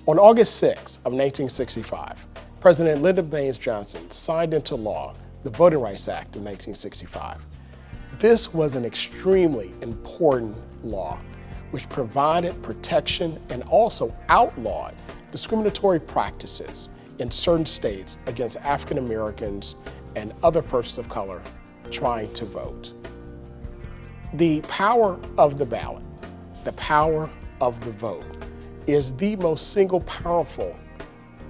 On August 6 of 1965, President Lyndon Baines Johnson signed into law the Voting Rights Act of 1965. This was an extremely important law which provided protection and also outlawed discriminatory practices in certain states against African Americans and other persons of color trying to vote. The power of the ballot, the power of the vote, is the most single powerful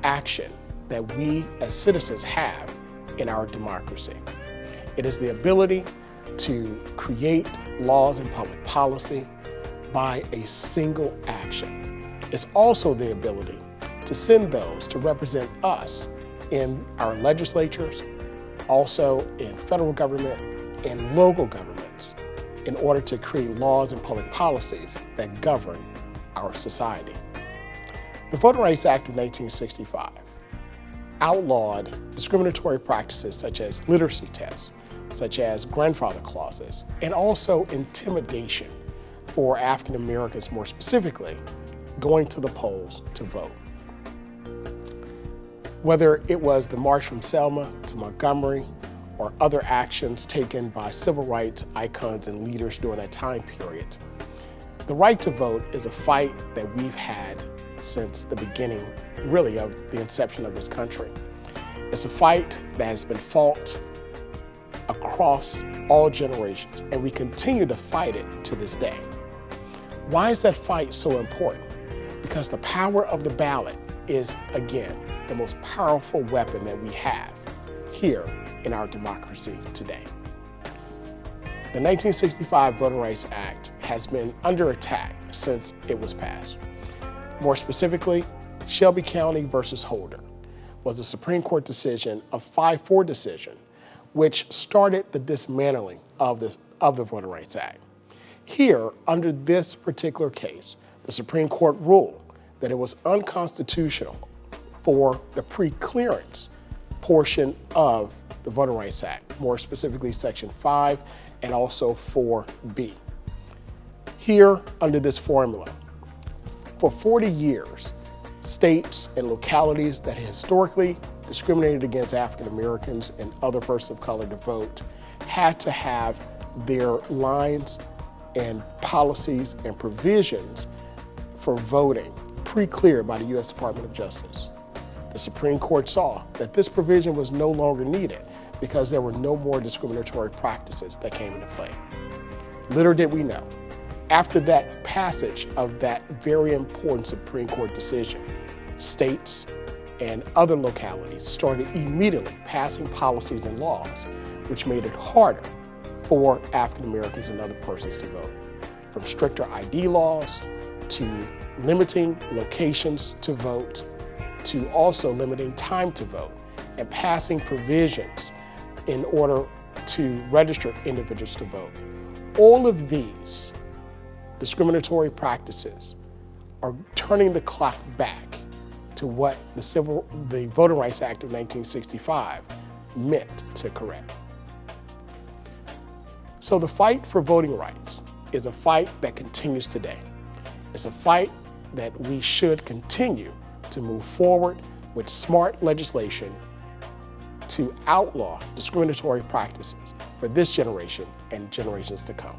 action that we as citizens have in our democracy. It is the ability to create laws and public policy by a single action. It's also the ability to send those to represent us in our legislatures, also in federal government and local governments, in order to create laws and public policies that govern our society. The Voting Rights Act of 1965 outlawed discriminatory practices such as literacy tests, such as grandfather clauses, and also intimidation for African Americans, more specifically, going to the polls to vote. Whether it was the March from Selma to Montgomery or other actions taken by civil rights icons and leaders during that time period, the right to vote is a fight that we've had since the beginning, really, of the inception of this country. It's a fight that has been fought across all generations, and we continue to fight it to this day. Why is that fight so important? Because the power of the ballot is, again, the most powerful weapon that we have here in our democracy today. The 1965 Voting Rights Act has been under attack since it was passed. More specifically, Shelby County versus Holder was a Supreme Court decision, a 5-4 decision, which started the dismantling of the Voting Rights Act. Here, under this particular case, the Supreme Court ruled that it was unconstitutional for the pre-clearance portion of the Voting Rights Act, more specifically Section 5 and also 4B. Here, under this formula, for 40 years, states and localities that historically discriminated against African Americans and other persons of color to vote had to have their lines and policies and provisions for voting pre-cleared by the U.S. Department of Justice. The Supreme Court saw that this provision was no longer needed because there were no more discriminatory practices that came into play. Little did we know, after that passage of that very important Supreme Court decision, states and other localities started immediately passing policies and laws which made it harder for African Americans and other persons to vote. From stricter ID laws to limiting locations to vote, to also limiting time to vote, and passing provisions in order to register individuals to vote. All of these discriminatory practices are turning the clock back to what the Voting Rights Act of 1965 meant to correct. So the fight for voting rights is a fight that continues today. It's a fight that we should continue to move forward with smart legislation to outlaw discriminatory practices for this generation and generations to come.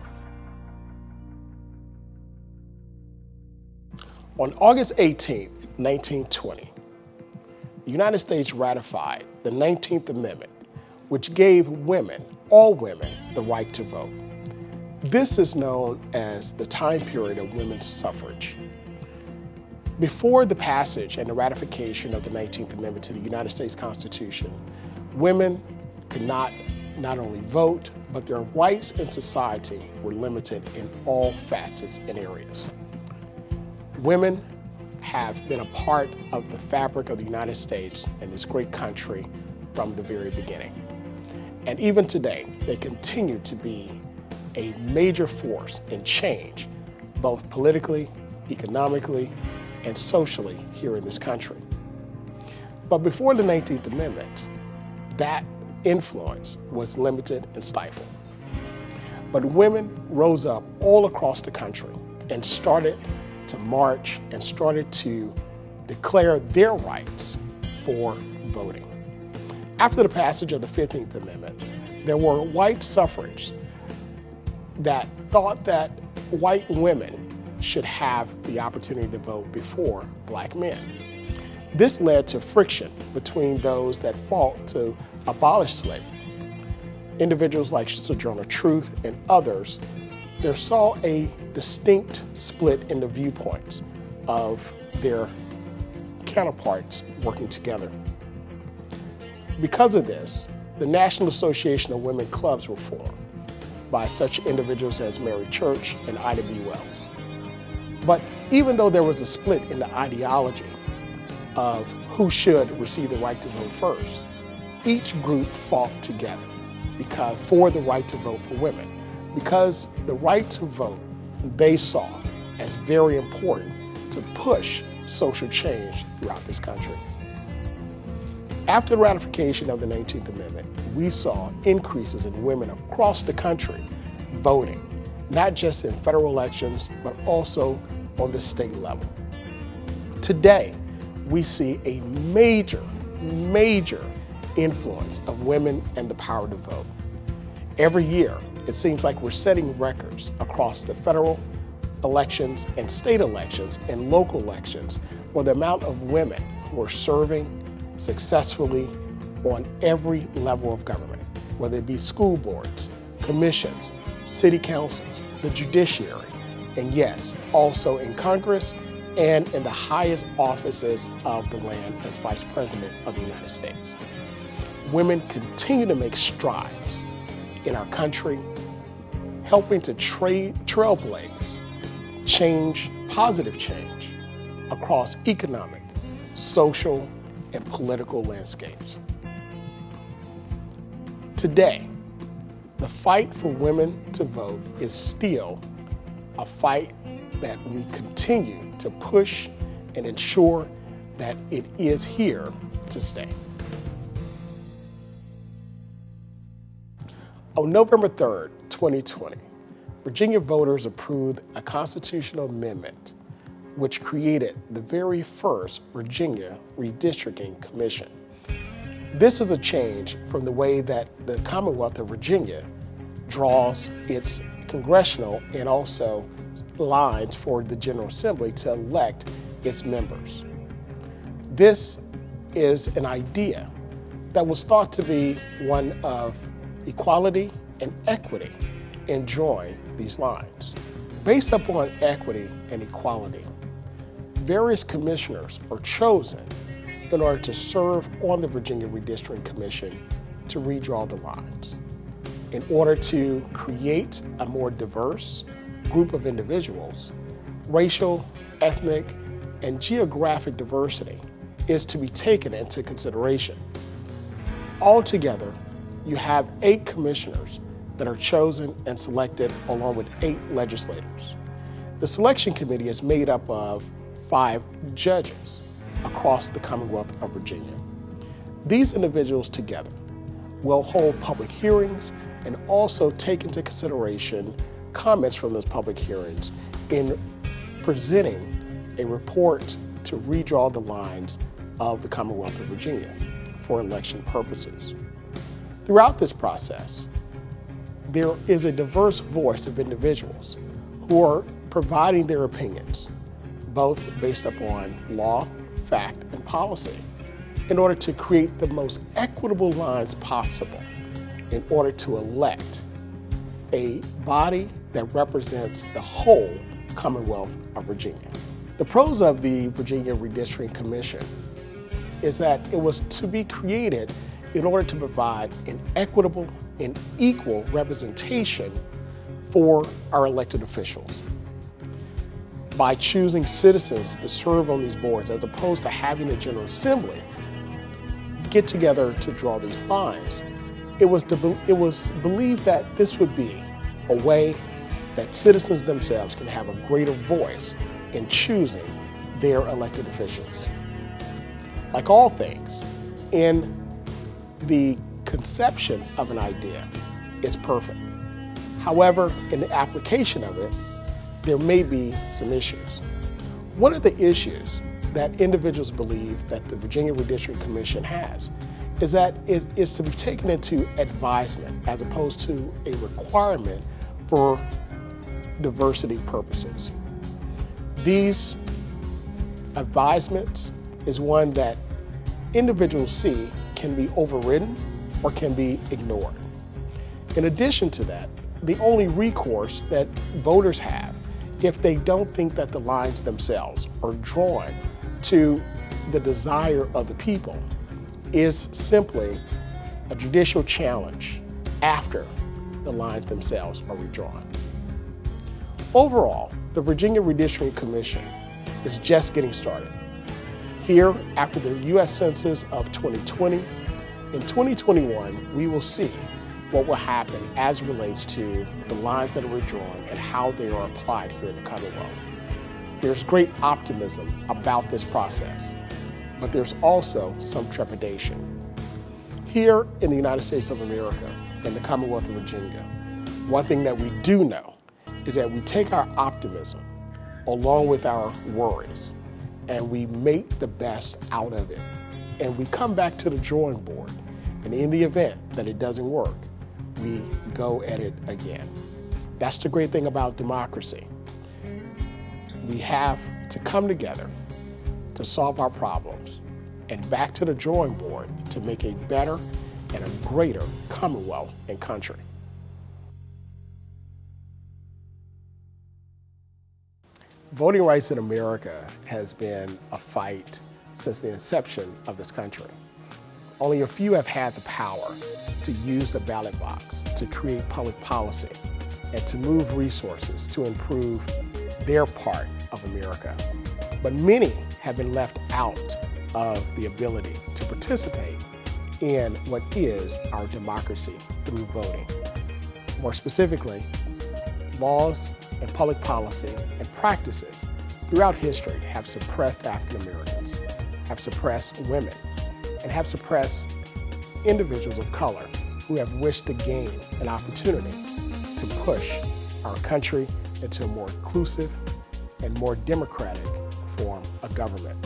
On August 18, 1920, the United States ratified the 19th Amendment, which gave women, all women, the right to vote. This is known as the time period of women's suffrage. Before the passage and the ratification of the 19th Amendment to the United States Constitution, women could not only vote, but their rights in society were limited in all facets and areas. Women have been a part of the fabric of the United States and this great country from the very beginning. And even today, they continue to be a major force in change, both politically, economically, and socially here in this country. But before the 19th Amendment, that influence was limited and stifled. But women rose up all across the country and started to march and started to declare their rights for voting. After the passage of the 15th Amendment, there were white suffragists that thought that white women should have the opportunity to vote before black men. This led to friction between those that fought to abolish slavery. Individuals like Sojourner Truth and others, there saw a distinct split in the viewpoints of their counterparts working together. Because of this, the National Association of Women Clubs were formed by such individuals as Mary Church and Ida B. Wells. But even though there was a split in the ideology of who should receive the right to vote first, each group fought together for the right to vote for women, because the right to vote they saw as very important to push social change throughout this country. After the ratification of the 19th Amendment, we saw increases in women across the country voting, not just in federal elections, but also on the state level. Today, we see a major influence of women and the power to vote. Every year, it seems like we're setting records across the federal elections and state elections and local elections for the amount of women who are serving successfully on every level of government, whether it be school boards, commissions, city councils, the judiciary, and yes, also in Congress and in the highest offices of the land as Vice President of the United States. Women continue to make strides in our country, helping to trailblaze change, positive change across economic, social, and political landscapes. Today, the fight for women to vote is still a fight that we continue to push and ensure that it is here to stay. On November 3rd, 2020, Virginia voters approved a constitutional amendment which created the very first Virginia Redistricting Commission. This is a change from the way that the Commonwealth of Virginia draws its congressional and also lines for the General Assembly to elect its members. This is an idea that was thought to be one of equality and equity in drawing these lines. Based upon equity and equality, various commissioners are chosen in order to serve on the Virginia Redistricting Commission to redraw the lines. In order to create a more diverse group of individuals, racial, ethnic, and geographic diversity is to be taken into consideration. Altogether, you have 8 commissioners that are chosen and selected along with 8 legislators. The selection committee is made up of 5 judges across the Commonwealth of Virginia. These individuals together will hold public hearings and also take into consideration comments from those public hearings in presenting a report to redraw the lines of the Commonwealth of Virginia for election purposes. Throughout this process, there is a diverse voice of individuals who are providing their opinions, both based upon law, fact, and policy, in order to create the most equitable lines possible in order to elect a body that represents the whole Commonwealth of Virginia. The pros of the Virginia Redistricting Commission is that it was to be created in order to provide an equitable and equal representation for our elected officials. By choosing citizens to serve on these boards, as opposed to having the General Assembly get together to draw these lines, it was believed that this would be a way that citizens themselves can have a greater voice in choosing their elected officials. Like all things, in the conception of an idea is perfect. However, in the application of it, there may be some issues. One of the issues that individuals believe that the Virginia Redistricting Commission has is to be taken into advisement as opposed to a requirement for diversity purposes. These advisements is one that individuals see can be overridden or can be ignored. In addition to that, the only recourse that voters have if they don't think that the lines themselves are drawn to the desire of the people is simply a judicial challenge after the lines themselves are redrawn. Overall, the Virginia Redistricting Commission is just getting started. Here, after the U.S. Census of 2020, in 2021, we will see what will happen as it relates to the lines that are redrawn and how they are applied here in the Commonwealth. There's great optimism about this process, but there's also some trepidation. Here in the United States of America, in the Commonwealth of Virginia, one thing that we do know is that we take our optimism along with our worries and we make the best out of it. And we come back to the drawing board, and in the event that it doesn't work, we go at it again. That's the great thing about democracy. We have to come together to solve our problems and back to the drawing board to make a better and a greater Commonwealth and country. Voting rights in America has been a fight since the inception of this country. Only a few have had the power to use the ballot box to create public policy and to move resources to improve their part of America. But many have been left out of the ability to participate in what is our democracy through voting. More specifically, laws and public policy and practices throughout history have suppressed African Americans, have suppressed women, and have suppressed individuals of color who have wished to gain an opportunity to push our country into a more inclusive and more democratic form of government.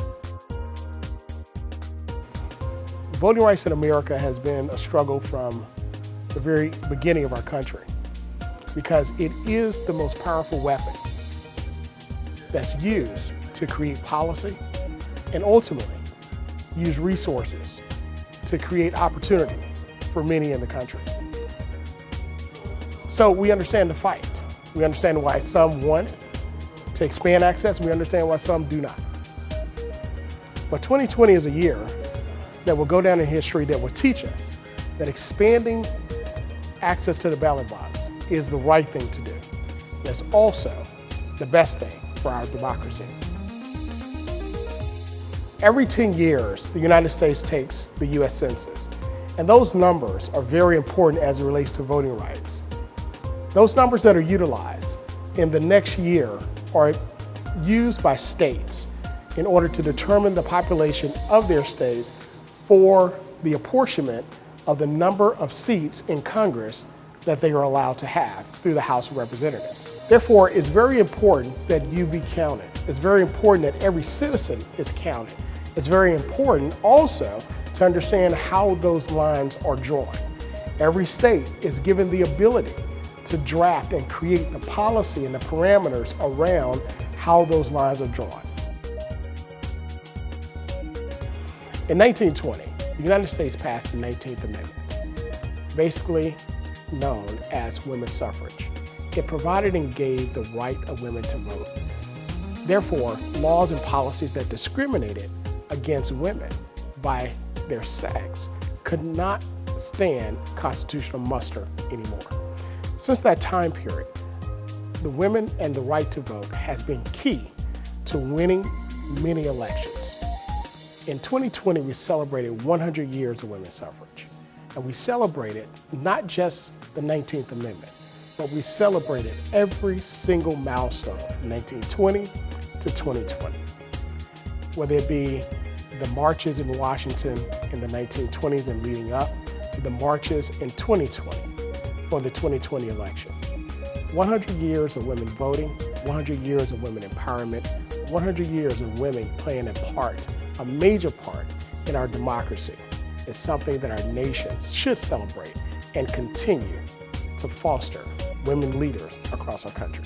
Voting rights in America has been a struggle from the very beginning of our country because it is the most powerful weapon that's used to create policy and ultimately use resources to create opportunity for many in the country. So we understand the fight. We understand why some want to expand access. We understand why some do not. But 2020 is a year that will go down in history that will teach us that expanding access to the ballot box is the right thing to do. It's also the best thing for our democracy. Every 10 years, the United States takes the U.S. Census, and those numbers are very important as it relates to voting rights. Those numbers that are utilized in the next year are used by states in order to determine the population of their states for the apportionment of the number of seats in Congress that they are allowed to have through the House of Representatives. Therefore, it's very important that you be counted. It's very important that every citizen is counted. It's very important also to understand how those lines are drawn. Every state is given the ability to draft and create the policy and the parameters around how those lines are drawn. In 1920, the United States passed the 19th Amendment, basically known as women's suffrage. It provided and gave the right of women to vote. Therefore, laws and policies that discriminated against women by their sex could not stand constitutional muster anymore. Since that time period, the women and the right to vote has been key to winning many elections. In 2020, we celebrated 100 years of women's suffrage. And we celebrated not just the 19th Amendment, but we celebrated every single milestone from 1920 to 2020. Whether it be the marches in Washington in the 1920s and leading up to the marches in 2020 for the 2020 election. 100 years of women voting, 100 years of women empowerment, 100 years of women playing a major part in our democracy is something that our nations should celebrate and continue to foster women leaders across our country.